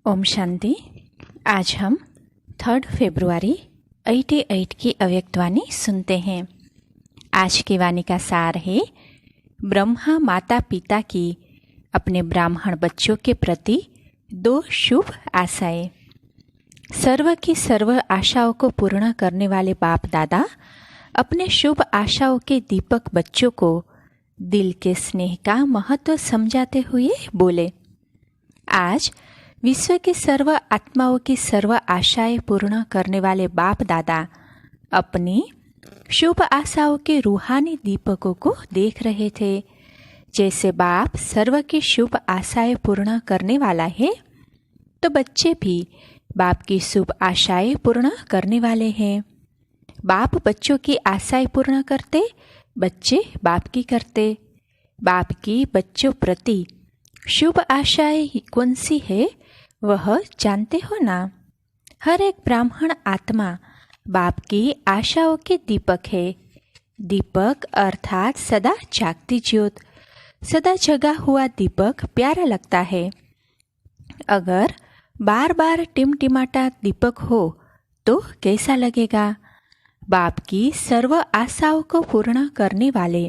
ओम शांति। आज हम 3 फरवरी 88 की अव्यक्तवाणी सुनते हैं। आज की वाणी का सार है, ब्रह्मा माता पिता की अपने ब्राह्मण बच्चों के प्रति 2 शुभ आशाएं। सर्व की सर्व आशाओं को पूर्ण करने वाले बाप दादा अपने शुभ आशाओं के दीपक बच्चों को दिल के स्नेह का महत्व समझाते हुए बोले, आज विश्व के सर्व आत्माओं की सर्व आशाएं पूर्ण करने वाले बाप दादा अपनी शुभ आशाओं के रूहानी दीपकों को देख रहे थे। जैसे बाप सर्व की शुभ आशाएं पूर्ण करने वाला है, तो बच्चे भी बाप की शुभ आशाएं पूर्ण करने वाले हैं। बाप बच्चों की आशाएं पूर्ण करते, बच्चे बाप की करते। बाप की बच्चों प्रति शुभ आशाएं कौन सी है वह जानते हो ना। हर एक ब्राह्मण आत्मा बाप की आशाओं के दीपक है। दीपक अर्थात सदा जागती ज्योत। सदा जगा हुआ दीपक प्यारा लगता है। अगर बार बार टिमटिमाता दीपक हो तो कैसा लगेगा। बाप की सर्व आशाओं को पूर्ण करने वाले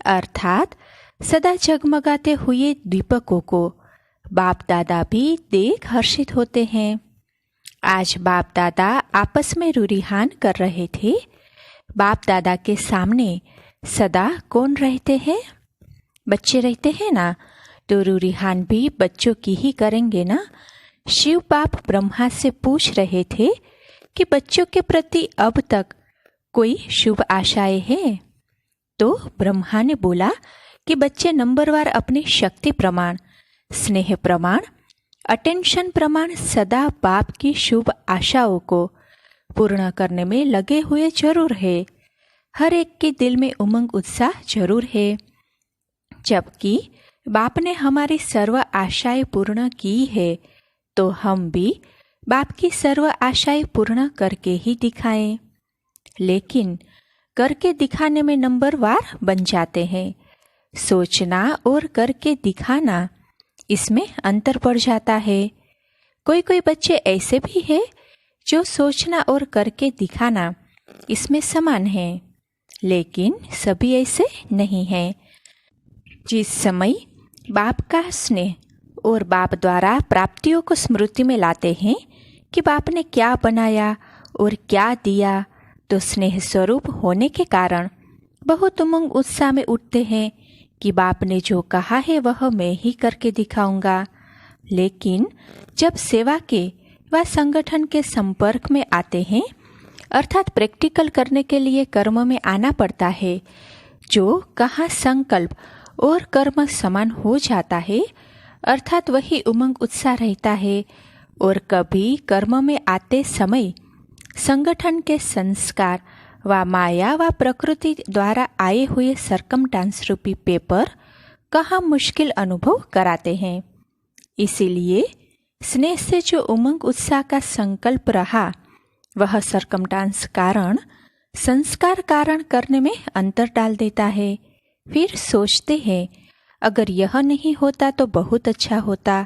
अर्थात सदा जगमगाते हुए दीपकों को बाप दादा भी देख हर्षित होते हैं। आज बाप दादा आपस में रूरिहान कर रहे थे। बाप दादा के सामने सदा कौन रहते हैं? बच्चे रहते हैं ना, तो रूरिहान भी बच्चों की ही करेंगे ना। शिव बाप ब्रह्मा से पूछ रहे थे कि बच्चों के प्रति अब तक कोई शुभ आशाएं हैं? तो ब्रह्मा ने बोला कि बच्चे नंबरवार अपने शक्ति प्रमाण, स्नेह प्रमाण, अटेंशन प्रमाण सदा बाप की शुभ आशाओं को पूर्ण करने में लगे हुए जरूर है। हर एक के दिल में उमंग उत्साह जरूर है। जबकि बाप ने हमारी सर्व आशाएं पूर्ण की है, तो हम भी बाप की सर्व आशाएं पूर्ण करके ही दिखाएं। लेकिन करके दिखाने में नंबरवार बन जाते हैं। सोचना और करके दिखाना, इसमें अंतर पड़ जाता है। कोई कोई बच्चे ऐसे भी हैं जो सोचना और करके दिखाना इसमें समान है, लेकिन सभी ऐसे नहीं हैं। जिस समय बाप का स्नेह और बाप द्वारा प्राप्तियों को स्मृति में लाते हैं कि बाप ने क्या बनाया और क्या दिया, तो स्नेह स्वरूप होने के कारण बहुत उमंग उत्साह में उठते हैं कि बाप ने जो कहा है वह मैं ही करके दिखाऊंगा। लेकिन जब सेवा के व संगठन के संपर्क में आते हैं, अर्थात प्रैक्टिकल करने के लिए कर्म में आना पड़ता है, जो कहाँ संकल्प और कर्म समान हो जाता है, अर्थात वही उमंग उत्साह रहता है। और कभी कर्म में आते समय संगठन के संस्कार व माया व प्रकृति द्वारा आए हुए सरकमस्टांस रूपी पेपर कहाँ मुश्किल अनुभव कराते हैं। इसीलिए स्नेह से जो उमंग उत्साह का संकल्प रहा, वह सरकमस्टांस कारण संस्कार कारण करने में अंतर डाल देता है। फिर सोचते हैं, अगर यह नहीं होता तो बहुत अच्छा होता।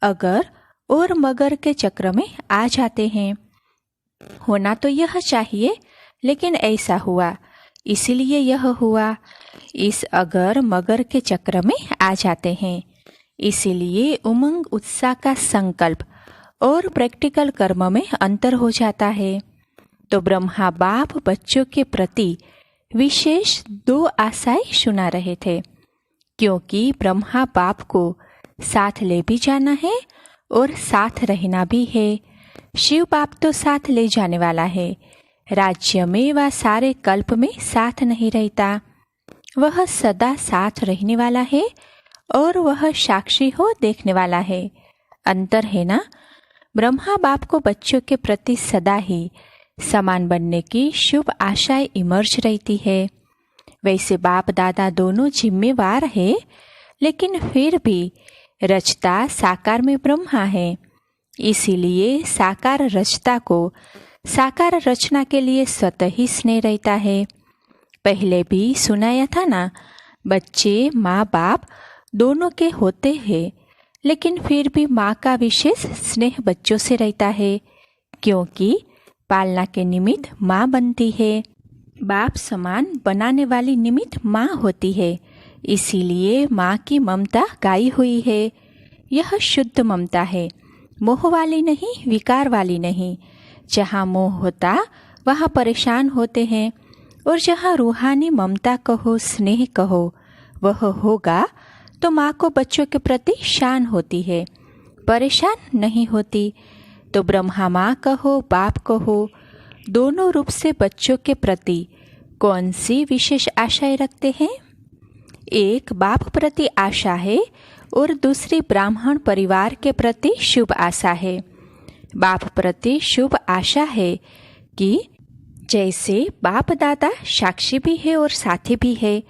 अगर और मगर के चक्र में आ जाते हैं। होना तो यह चाहिए, लेकिन ऐसा हुआ, इसीलिए यह हुआ। इस अगर मगर के चक्र में आ जाते हैं। इसीलिए उमंग उत्साह का संकल्प और प्रैक्टिकल कर्म में अंतर हो जाता है। तो ब्रह्मा बाप बच्चों के प्रति विशेष 2 आशाएं सुना रहे थे, क्योंकि ब्रह्मा बाप को साथ ले भी जाना है और साथ रहना भी है। शिव बाप तो साथ ले जाने वाला है, राज्य में व सारे कल्प में साथ नहीं रहता। वह सदा साथ रहने वाला है और वह साक्षी हो देखने वाला है। अंतर है ना। ब्रह्मा बाप को बच्चों के प्रति सदा ही समान बनने की शुभ आशाएं इमर्ज रहती है। वैसे बाप दादा दोनों जिम्मेवार है, लेकिन फिर भी रचता साकार में ब्रह्मा है। इसीलिए साकार रचता को साकार रचना के लिए स्वतः ही स्नेह रहता है। पहले भी सुनाया था ना, बच्चे माँ बाप दोनों के होते हैं, लेकिन फिर भी माँ का विशेष स्नेह बच्चों से रहता है, क्योंकि पालना के निमित्त माँ बनती है। बाप समान बनाने वाली निमित्त माँ होती है, इसीलिए माँ की ममता गाई हुई है। यह शुद्ध ममता है, मोह वाली नहीं, विकार वाली नहीं। जहाँ मोह होता वहाँ परेशान होते हैं, और जहाँ रूहानी ममता कहो, स्नेह कहो, वह होगा तो माँ को बच्चों के प्रति शान होती है, परेशान नहीं होती। तो ब्रह्मा माँ कहो, बाप कहो, दोनों रूप से बच्चों के प्रति कौन सी विशेष आशाएं रखते हैं? एक बाप प्रति आशा है और दूसरी ब्राह्मण परिवार के प्रति शुभ आशा है। बाप प्रति शुभ आशा है कि जैसे बाप दादा साक्षी भी है और साथी भी है,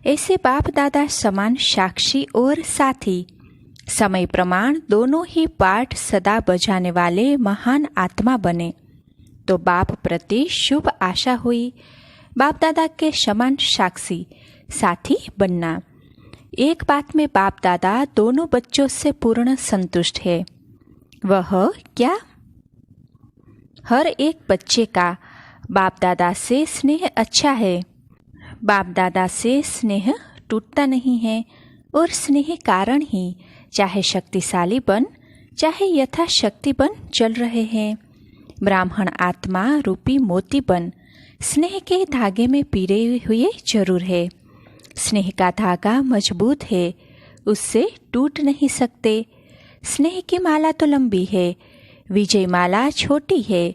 ऐसे बाप दादा समान साक्षी और साथी, समय प्रमाण दोनों ही पाठ सदा बजाने वाले महान आत्मा बने। तो बाप प्रति शुभ आशा हुई, बाप दादा के समान साक्षी साथी बनना। एक बात में बाप दादा दोनों बच्चों से पूर्ण संतुष्ट है। वह क्या? हर एक बच्चे का बाप दादा से स्नेह अच्छा है। बाप दादा से स्नेह टूटता नहीं है, और स्नेह कारण ही चाहे शक्तिशाली बन, चाहे यथाशक्ति बन चल रहे हैं। ब्राह्मण आत्मा रूपी मोती बन स्नेह के धागे में पिरे हुए जरूर है। स्नेह का धागा मजबूत है, उससे टूट नहीं सकते। स्नेह की माला तो लंबी है, विजय माला छोटी है।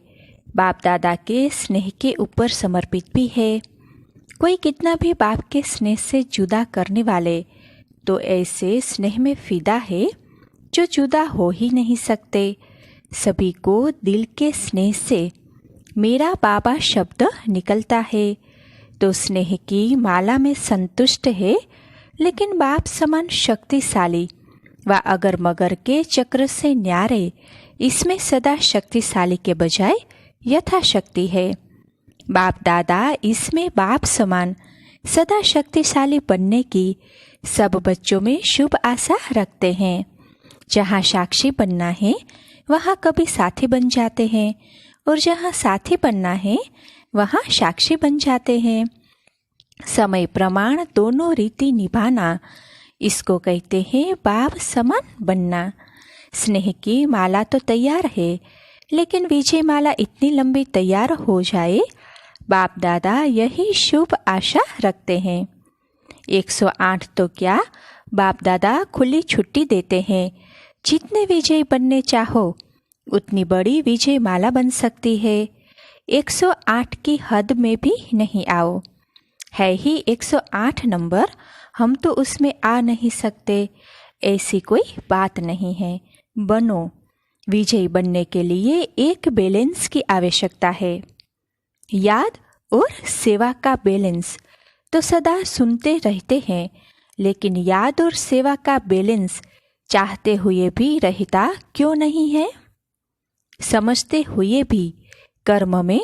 बाप दादा के स्नेह के ऊपर समर्पित भी है। कोई कितना भी बाप के स्नेह से जुदा करने वाले तो ऐसे स्नेह में फिदा है जो जुदा हो ही नहीं सकते। सभी को दिल के स्नेह से मेरा बाबा शब्द निकलता है, तो स्नेह की माला में संतुष्ट है। लेकिन बाप समान शक्तिशाली व अगर मगर के चक्र से न्यारे, इसमें सदा शक्तिशाली के बजाय यथाशक्ति है। बाप दादा इसमें बाप समान सदा शक्तिशाली बनने की सब बच्चों में शुभ आशा रखते हैं। जहाँ साक्षी बनना है वहाँ कभी साथी बन जाते हैं, और जहाँ साथी बनना है वहाँ साक्षी बन जाते हैं। समय प्रमाण दोनों रीति निभाना, इसको कहते हैं बाप समान बनना। स्नेह की माला तो तैयार है, लेकिन विजय माला इतनी लंबी तैयार हो जाए, बाप दादा यही शुभ आशा रखते हैं। 108 तो क्या, बाप दादा खुली छुट्टी देते हैं। जितने विजय बनने चाहो उतनी बड़ी विजय माला बन सकती है। 108 की हद में भी नहीं आओ, है ही 108 नंबर, हम तो उसमें आ नहीं सकते, ऐसी कोई बात नहीं है। बनो। विजयी बनने के लिए एक बैलेंस की आवश्यकता है। याद और सेवा का बैलेंस तो सदा सुनते रहते हैं, लेकिन याद और सेवा का बैलेंस चाहते हुए भी रहता क्यों नहीं है? समझते हुए भी कर्म में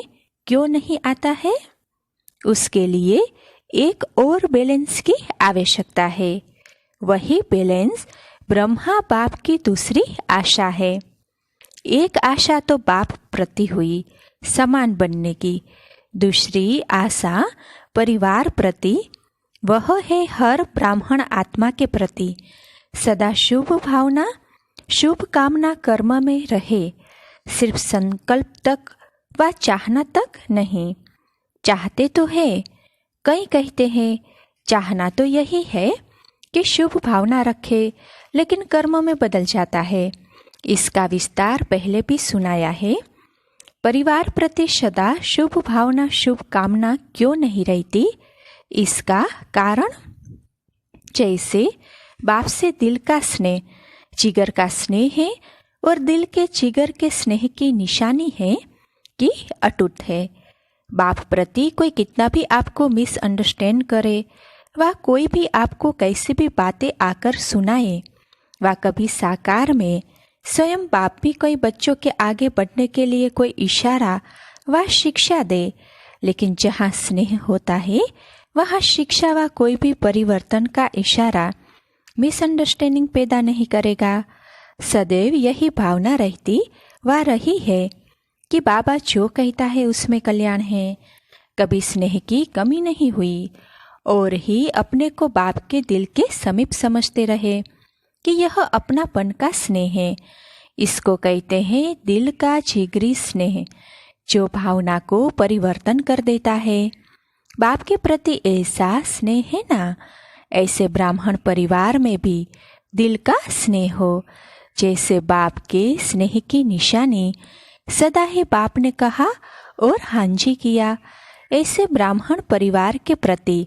क्यों नहीं आता है? उसके लिए एक और बैलेंस की आवश्यकता है। वही बैलेंस ब्रह्मा बाप की दूसरी आशा है। एक आशा तो बाप प्रति हुई समान बनने की, दूसरी आशा परिवार प्रति, वह है हर ब्राह्मण आत्मा के प्रति सदा शुभ भावना, शुभ कामना कर्म में रहे। सिर्फ संकल्प तक व चाहना तक नहीं। चाहते तो है, कई कहते हैं चाहना तो यही है कि शुभ भावना रखे, लेकिन कर्म में बदल जाता है। इसका विस्तार पहले भी सुनाया है। परिवार प्रति सदा शुभ भावना, शुभ कामना क्यों नहीं रहती? इसका कारण जैसे बाप से दिल का स्नेह, जिगर का स्नेह है, और दिल के जिगर के स्नेह की निशानी है कि अटूट है। बाप प्रति कोई कितना भी आपको मिसअंडरस्टैंड करे, व कोई भी आपको कैसी भी बातें आकर सुनाए, व कभी साकार में स्वयं बाप भी कोई बच्चों के आगे बढ़ने के लिए कोई इशारा व शिक्षा दे, लेकिन जहाँ स्नेह होता है वहाँ शिक्षा व कोई भी परिवर्तन का इशारा मिसअंडरस्टैंडिंग पैदा नहीं करेगा। सदैव यही भावना रहती व रही है कि बाबा जो कहता है उसमें कल्याण है। कभी स्नेह की कमी नहीं हुई और ही अपने को बाप के दिल के समीप समझते रहे कि यह अपनापन का स्नेह है। इसको कहते हैं दिल का जिगरी स्नेह, जो भावना को परिवर्तन कर देता है। बाप के प्रति ऐसा स्नेह है ना, ऐसे ब्राह्मण परिवार में भी दिल का स्नेह हो। जैसे बाप के स्नेह की निशानी सदा ही बाप ने कहा और हाँ जी किया, ऐसे ब्राह्मण परिवार के प्रति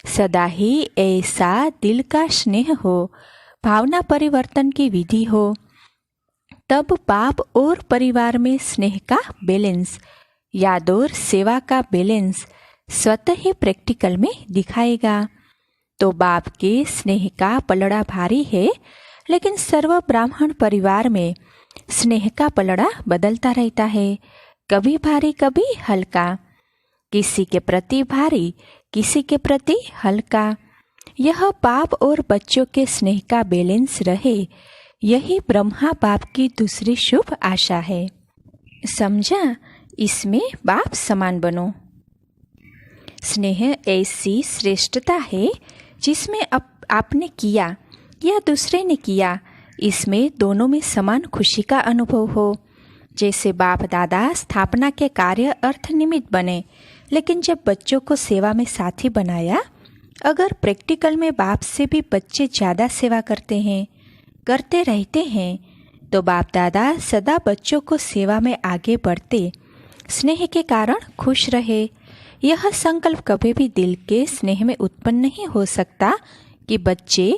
सदा ही ऐसा दिल का स्नेह हो, भावना परिवर्तन की विधि हो। तब बाप और परिवार में स्नेह का बैलेंस, याद और सेवा का बैलेंस स्वतः ही प्रैक्टिकल में दिखाएगा। तो बाप के स्नेह का पलड़ा भारी है, लेकिन सर्व ब्राह्मण परिवार में स्नेह का पलड़ा बदलता रहता है, कभी भारी कभी हल्का, किसी के प्रति भारी किसी के प्रति हल्का। यह बाप और बच्चों के स्नेह का बैलेंस रहे, यही ब्रह्मा बाप की दूसरी शुभ आशा है। समझा? इसमें बाप समान बनो। स्नेह ऐसी श्रेष्ठता है जिसमें आपने किया या दूसरे ने किया, इसमें दोनों में समान खुशी का अनुभव हो। जैसे बाप दादा स्थापना के कार्य अर्थ निमित्त बने, लेकिन जब बच्चों को सेवा में साथी बनाया, अगर प्रैक्टिकल में बाप से भी बच्चे ज़्यादा सेवा करते रहते हैं, तो बाप दादा सदा बच्चों को सेवा में आगे बढ़ते स्नेह के कारण खुश रहे। यह संकल्प कभी भी दिल के स्नेह में उत्पन्न नहीं हो सकता कि बच्चे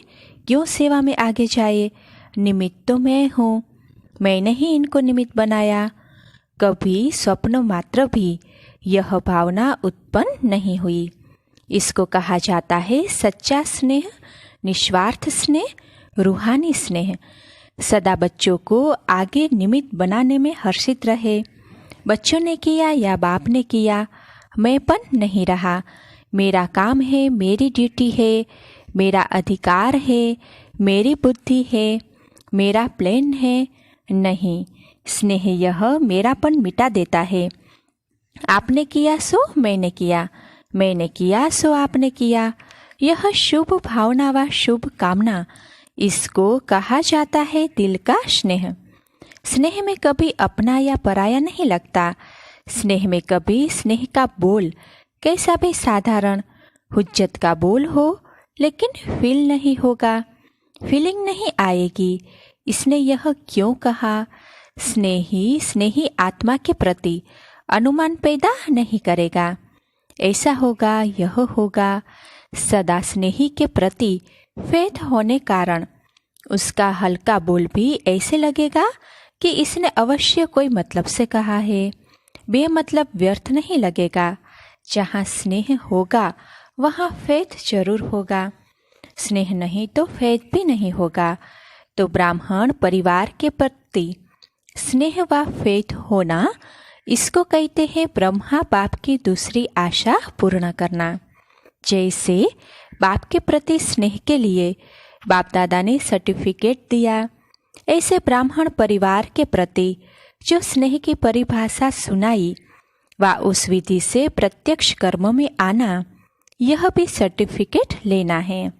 क्यों सेवा में आगे जाए। निमित्त तो मैं हूँ, मैंने ही इनको निमित्त बनाया। कभी स्वप्न मात्र भी यह भावना उत्पन्न नहीं हुई। इसको कहा जाता है सच्चा स्नेह, निस्वार्थ स्नेह, रूहानी स्नेह। सदा बच्चों को आगे निमित्त बनाने में हर्षित रहे। बच्चों ने किया या बाप ने किया, मैंपन नहीं रहा। मेरा काम है, मेरी ड्यूटी है, मेरा अधिकार है, मेरी बुद्धि है, मेरा प्लान है। नहीं, स्नेह यह मेरापन मिटा देता है। आपने किया सो मैंने किया, मैंने किया सो आपने किया। यह शुभ भावना व शुभ कामना, इसको कहा जाता है दिल का स्नेह। स्नेह में कभी अपना या पराया नहीं लगता। स्नेह में कभी स्नेह का बोल कैसा भी साधारण हुज्जत का बोल हो, लेकिन फील नहीं होगा, फीलिंग नहीं आएगी। इसने यह क्यों कहा? स्नेही आत्मा के प्रति अनुमान पैदा नहीं करेगा, ऐसा होगा यह होगा। सदा स्नेही के प्रति फेथ होने कारण उसका हल्का बोल भी ऐसे लगेगा कि इसने अवश्य कोई मतलब से कहा है, बेमतलब व्यर्थ नहीं लगेगा। जहाँ स्नेह होगा वहाँ फेथ जरूर होगा, स्नेह नहीं तो फेथ भी नहीं होगा। तो ब्राह्मण परिवार के प्रति स्नेह व फेथ होना, इसको कहते हैं ब्रह्मा बाप की दूसरी आशा पूर्ण करना। जैसे बाप के प्रति स्नेह के लिए बाप दादा ने सर्टिफिकेट दिया, ऐसे ब्राह्मण परिवार के प्रति जो स्नेह की परिभाषा सुनाई व उस विधि से प्रत्यक्ष कर्म में आना, यह भी सर्टिफिकेट लेना है।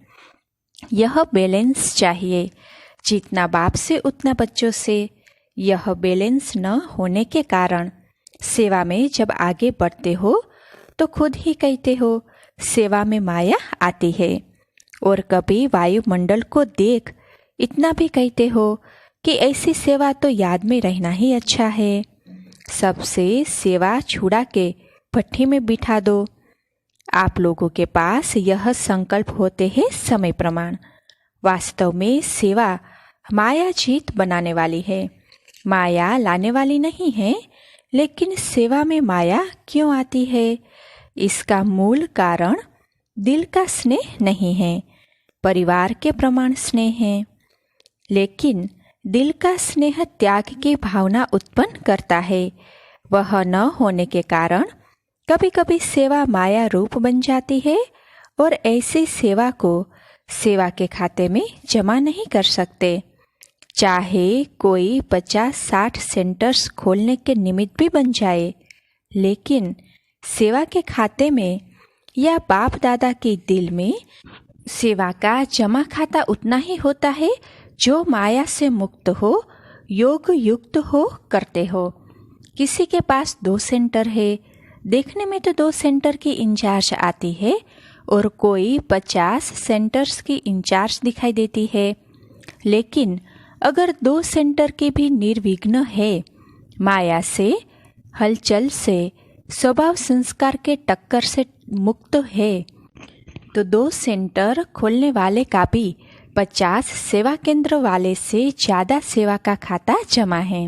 यह बैलेंस चाहिए, जितना बाप से उतना बच्चों से। यह बैलेंस न होने के कारण सेवा में जब आगे बढ़ते हो तो खुद ही कहते हो सेवा में माया आती है, और कभी वायुमंडल को देख इतना भी कहते हो कि ऐसी सेवा तो याद में रहना ही अच्छा है। सबसे सेवा छुड़ा के भट्टी में बिठा दो। आप लोगों के पास यह संकल्प होते हैं समय प्रमाण। वास्तव में सेवा माया जीत बनाने वाली है, माया लाने वाली नहीं है। लेकिन सेवा में माया क्यों आती है? इसका मूल कारण दिल का स्नेह नहीं है, परिवार के प्रमाण स्नेह है। लेकिन दिल का स्नेह त्याग की भावना उत्पन्न करता है। वह न होने के कारण कभी कभी सेवा माया रूप बन जाती है, और ऐसी सेवा को सेवा के खाते में जमा नहीं कर सकते। चाहे कोई 50-60 सेंटर्स खोलने के निमित्त भी बन जाए, लेकिन सेवा के खाते में या बाप दादा के दिल में सेवा का जमा खाता उतना ही होता है जो माया से मुक्त हो, योग युक्त हो करते हो। किसी के पास 2 सेंटर है, देखने में तो 2 सेंटर की इंचार्ज आती है और कोई 50 सेंटर्स की इंचार्ज दिखाई देती है, लेकिन अगर 2 सेंटर के भी निर्विघ्न है, माया से, हलचल से, स्वभाव संस्कार के टक्कर से मुक्त है, तो 2 सेंटर खोलने वाले का भी 50 सेवा केंद्र वाले से ज़्यादा सेवा का खाता जमा है।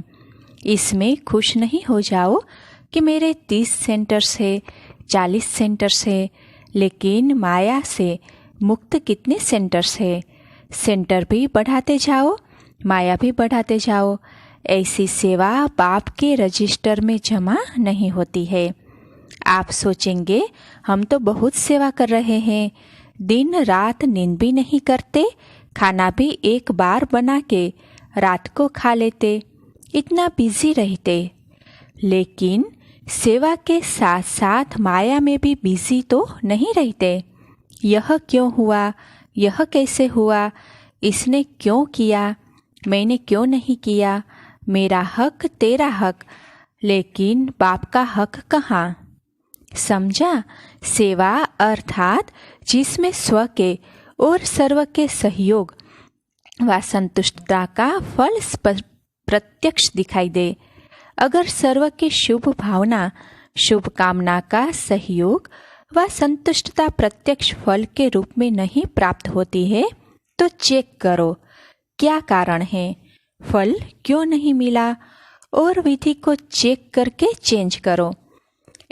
इसमें खुश नहीं हो जाओ कि मेरे 30 सेंटर्स है, 40 सेंटर्स है, लेकिन माया से मुक्त कितने सेंटर्स है। सेंटर भी बढ़ाते जाओ, माया भी बढ़ाते जाओ। ऐसी सेवा बाप के रजिस्टर में जमा नहीं होती है। आप सोचेंगे हम तो बहुत सेवा कर रहे हैं, दिन रात नींद भी नहीं करते, खाना भी एक बार बना के रात को खा लेते, इतना बिजी रहते, लेकिन सेवा के साथ साथ माया में भी बिजी तो नहीं रहते। यह क्यों हुआ, यह कैसे हुआ, इसने क्यों किया, मैंने क्यों नहीं किया, मेरा हक तेरा हक, लेकिन बाप का हक कहाँ। समझा? सेवा अर्थात जिसमें स्व के और सर्व के सहयोग व संतुष्टता का फल प्रत्यक्ष दिखाई दे। अगर सर्व की शुभ भावना, शुभ कामना का सहयोग व संतुष्टता प्रत्यक्ष फल के रूप में नहीं प्राप्त होती है, तो चेक करो क्या कारण है, फल क्यों नहीं मिला, और विधि को चेक करके चेंज करो।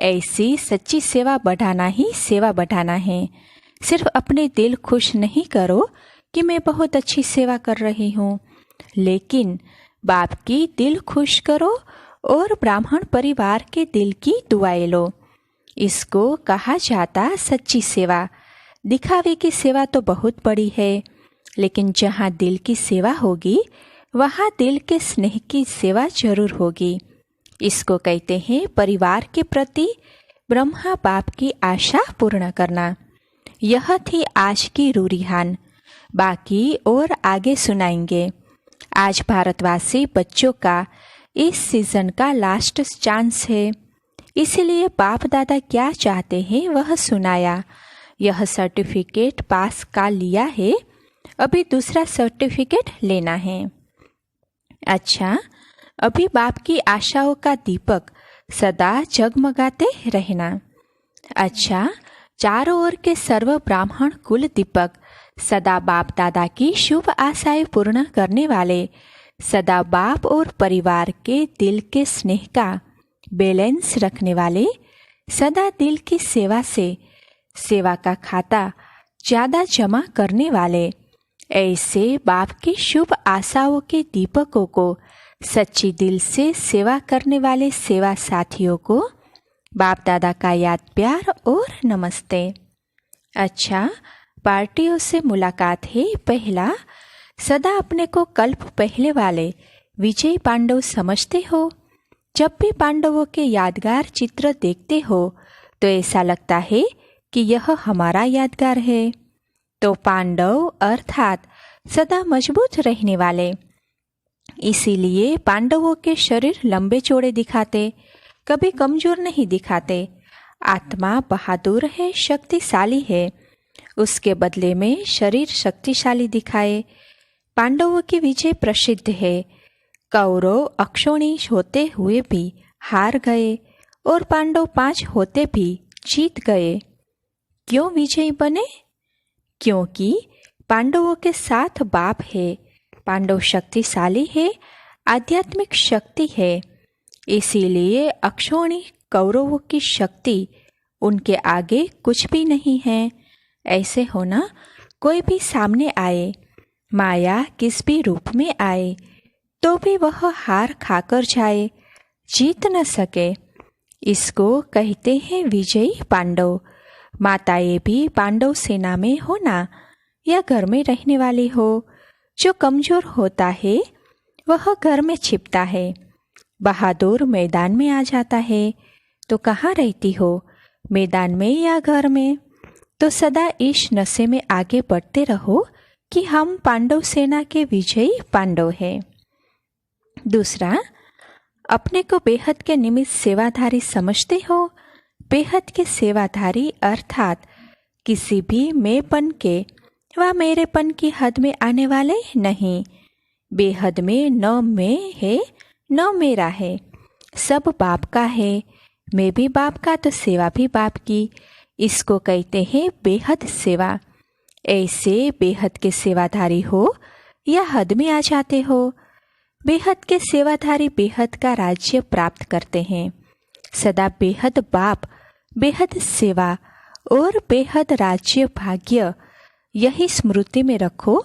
ऐसी सच्ची सेवा बढ़ाना ही सेवा बढ़ाना है। सिर्फ अपने दिल खुश नहीं करो कि मैं बहुत अच्छी सेवा कर रही हूँ, लेकिन बाप की दिल खुश करो और ब्राह्मण परिवार के दिल की दुआएं लो। इसको कहा जाता सच्ची सेवा। दिखावे की सेवा तो बहुत बड़ी है, लेकिन जहाँ दिल की सेवा होगी वहाँ दिल के स्नेह की सेवा जरूर होगी। इसको कहते हैं परिवार के प्रति ब्रह्मा बाप की आशा पूर्ण करना। यह थी आज की रूरिहान, बाकी और आगे सुनाएंगे। आज भारतवासी बच्चों का इस सीजन का लास्ट चांस है, इसलिए बाप दादा क्या चाहते हैं वह सुनाया। यह सर्टिफिकेट पास का लिया है, अभी दूसरा सर्टिफिकेट लेना है। अच्छा, अभी बाप की आशाओं का दीपक सदा जगमगाते रहना। अच्छा, चारों ओर के सर्व ब्राह्मण कुल दीपक, सदा बाप दादा की शुभ आशाएं पूर्ण करने वाले, सदा बाप और परिवार के दिल के स्नेह का बैलेंस रखने वाले, सदा दिल की सेवा से सेवा का खाता ज़्यादा जमा करने वाले, ऐसे बाप की शुभ आशाओं के दीपकों को सच्ची दिल से सेवा करने वाले सेवा साथियों को बाप दादा का याद प्यार और नमस्ते। अच्छा, पार्टियों से मुलाकात है। पहला, सदा अपने को कल्प पहले वाले विजय पांडव समझते हो। जब भी पांडवों के यादगार चित्र देखते हो तो ऐसा लगता है कि यह हमारा यादगार है। तो पांडव अर्थात सदा मजबूत रहने वाले, इसीलिए पांडवों के शरीर लंबे चौड़े दिखाते, कभी कमजोर नहीं दिखाते। आत्मा बहादुर है, शक्तिशाली है, उसके बदले में शरीर शक्तिशाली दिखाए। पांडवों की विजय प्रसिद्ध है। कौरव अक्षोणीश होते हुए भी हार गए और पांडव 5 होते भी जीत गए। क्यों विजयी बने? क्योंकि पांडवों के साथ बाप है। पांडव शक्तिशाली है, आध्यात्मिक शक्ति है, इसीलिए अक्षोणी कौरवों की शक्ति उनके आगे कुछ भी नहीं है। ऐसे होना, कोई भी सामने आए, माया किस भी रूप में आए, तो भी वह हार खाकर जाए, जीत न सके। इसको कहते हैं विजयी पांडव। माताएं भी पांडव सेना में हो ना, या घर में रहने वाली हो, जो कमजोर होता है वह घर में छिपता है। बहादुर मैदान में आ जाता है तो कहाँ रहती हो, मैदान में या घर में? तो सदा इस नशे में आगे बढ़ते रहो कि हम पांडव सेना के विजयी पांडव हैं। दूसरा, अपने को बेहद के निमित्त सेवाधारी समझते हो। बेहद के सेवाधारी अर्थात किसी भी मैंपन के व मेरेपन की हद में आने वाले नहीं। बेहद में न मैं है न मेरा है, सब बाप का है। मैं भी बाप का तो सेवा भी बाप की। इसको कहते हैं बेहद सेवा। ऐसे बेहद के सेवाधारी हो या हद में आ जाते हो। बेहद के सेवाधारी बेहद का राज्य प्राप्त करते हैं। सदा बेहद बाप, बेहद सेवा और बेहद राज्य भाग्य, यही स्मृति में रखो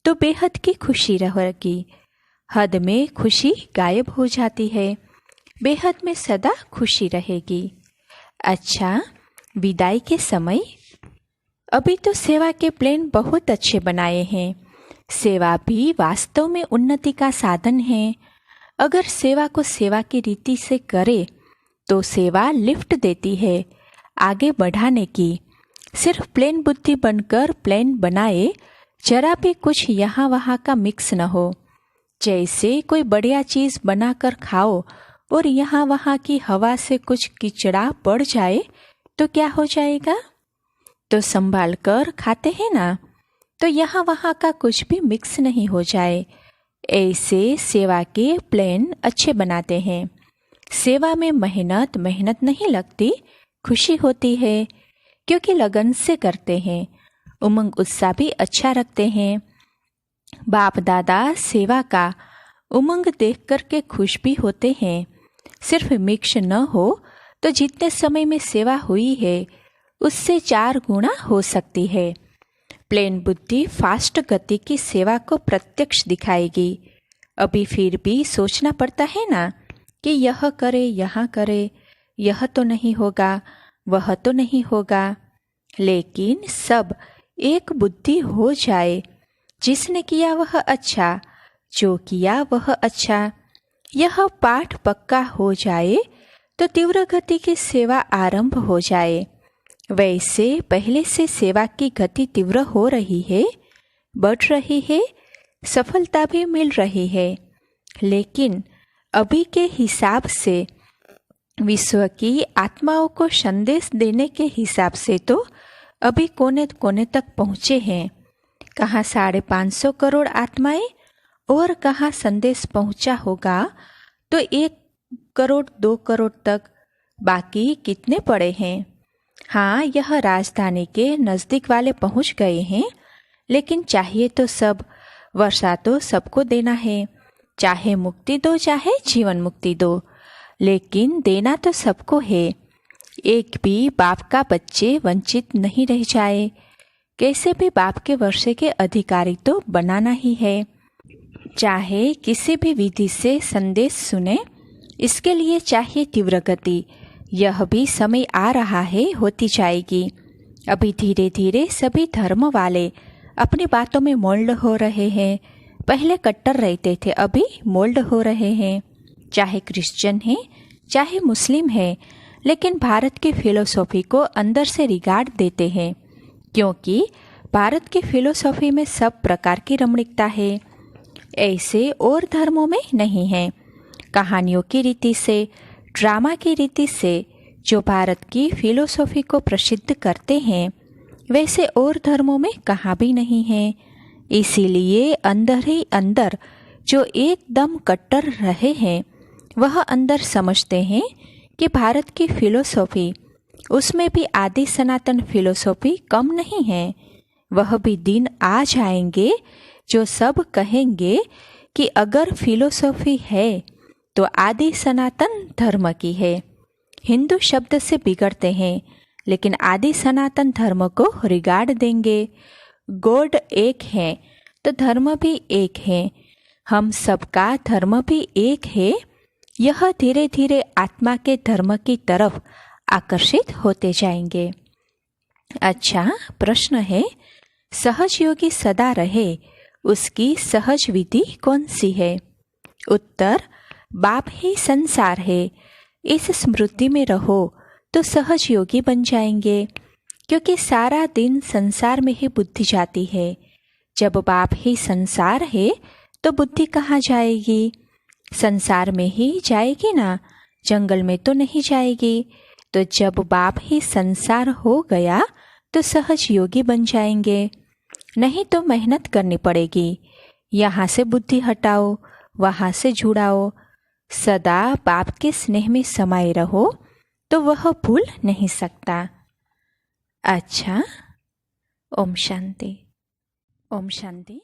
तो बेहद की खुशी रहेगी। हद में खुशी गायब हो जाती है, बेहद में सदा खुशी रहेगी। अच्छा, विदाई के समय अभी तो सेवा के प्लान बहुत अच्छे बनाए हैं। सेवा भी वास्तव में उन्नति का साधन है। अगर सेवा को सेवा की रीति से करे तो सेवा लिफ्ट देती है आगे बढ़ाने की। सिर्फ प्लेन बुद्धि बनकर प्लान बनाए, जरा भी कुछ यहाँ वहाँ का मिक्स न हो। जैसे कोई बढ़िया चीज बनाकर खाओ और यहाँ वहाँ की हवा से कुछ कीचड़ा पड़ जाए तो क्या हो जाएगा? तो संभाल कर खाते हैं ना, तो यहाँ वहाँ का कुछ भी मिक्स नहीं हो जाए। ऐसे सेवा के प्लान अच्छे बनाते हैं। सेवा में मेहनत नहीं लगती, खुशी होती है क्योंकि लगन से करते हैं। उमंग उत्साह भी अच्छा रखते हैं। बाप दादा सेवा का उमंग देख कर के खुश भी होते हैं। सिर्फ मिक्स न हो तो जितने समय में सेवा हुई है उससे 4 गुना हो सकती है। प्लेन बुद्धि फास्ट गति की सेवा को प्रत्यक्ष दिखाएगी। अभी फिर भी सोचना पड़ता है ना कि यह करे, यहाँ करे, यह तो नहीं होगा, वह तो नहीं होगा। लेकिन सब एक बुद्धि हो जाए, जिसने किया वह अच्छा, जो किया वह अच्छा, यह पाठ पक्का हो जाए तो तीव्र गति की सेवा आरंभ हो जाए। वैसे पहले से सेवा की गति तीव्र हो रही है, बढ़ रही है, सफलता भी मिल रही है। लेकिन अभी के हिसाब से, विश्व की आत्माओं को संदेश देने के हिसाब से तो अभी कोने कोने तक पहुँचे हैं। कहाँ 550 करोड़ आत्माएं और कहाँ संदेश पहुँचा होगा तो 1 करोड़ 2 करोड़ तक। बाकी कितने पड़े हैं? हाँ, यह राजधानी के नज़दीक वाले पहुँच गए हैं। लेकिन चाहिए तो सब, वर्षा तो सबको देना है। चाहे मुक्ति दो, चाहे जीवन मुक्ति दो, लेकिन देना तो सबको है। एक भी बाप का बच्चे वंचित नहीं रह जाए। कैसे भी बाप के वर्षे के अधिकारी तो बनाना ही है। चाहे किसी भी विधि से संदेश सुने, इसके लिए चाहिए तीव्र गति। यह भी समय आ रहा है, होती जाएगी। अभी धीरे धीरे सभी धर्म वाले अपनी बातों में मोल्ड हो रहे हैं। पहले कट्टर रहते थे, अभी मोल्ड हो रहे हैं। चाहे क्रिश्चियन हैं, चाहे मुस्लिम हैं, लेकिन भारत की फिलोसॉफी को अंदर से रिगार्ड देते हैं, क्योंकि भारत की फिलोसॉफी में सब प्रकार की रमणीकता है। ऐसे और धर्मों में नहीं है। कहानियों की रीति से, ड्रामा की रीति से जो भारत की फिलोसॉफी को प्रसिद्ध करते हैं, वैसे और धर्मों में कहाँ भी नहीं है। इसीलिए अंदर ही अंदर जो एकदम कट्टर रहे हैं, वह अंदर समझते हैं कि भारत की फिलोसॉफी, उसमें भी आदि सनातन फिलोसॉफी कम नहीं है। वह भी दिन आ जाएंगे जो सब कहेंगे कि अगर फिलोसॉफी है तो आदि सनातन धर्म की है। हिंदू शब्द से बिगड़ते हैं, लेकिन आदि सनातन धर्म को रिगार्ड देंगे। गॉड एक है तो धर्म भी एक है। हम सबका धर्म भी एक है। यह धीरे धीरे आत्मा के धर्म की तरफ आकर्षित होते जाएंगे। अच्छा, प्रश्न है, सहज योगी सदा रहे, उसकी सहज विधि कौन सी है? उत्तर, बाप ही संसार है। इस स्मृति में रहो तो सहज योगी बन जाएंगे, क्योंकि सारा दिन संसार में ही बुद्धि जाती है। जब बाप ही संसार है तो बुद्धि कहाँ जाएगी? संसार में ही जाएगी ना, जंगल में तो नहीं जाएगी। तो जब बाप ही संसार हो गया तो सहज योगी बन जाएंगे। नहीं तो मेहनत करनी पड़ेगी। यहाँ से बुद्धि हटाओ, वहाँ से जुड़ाओ। सदा बाप के स्नेह में समाये रहो तो वह भूल नहीं सकता। अच्छा, ओम शांति। ओम शांति।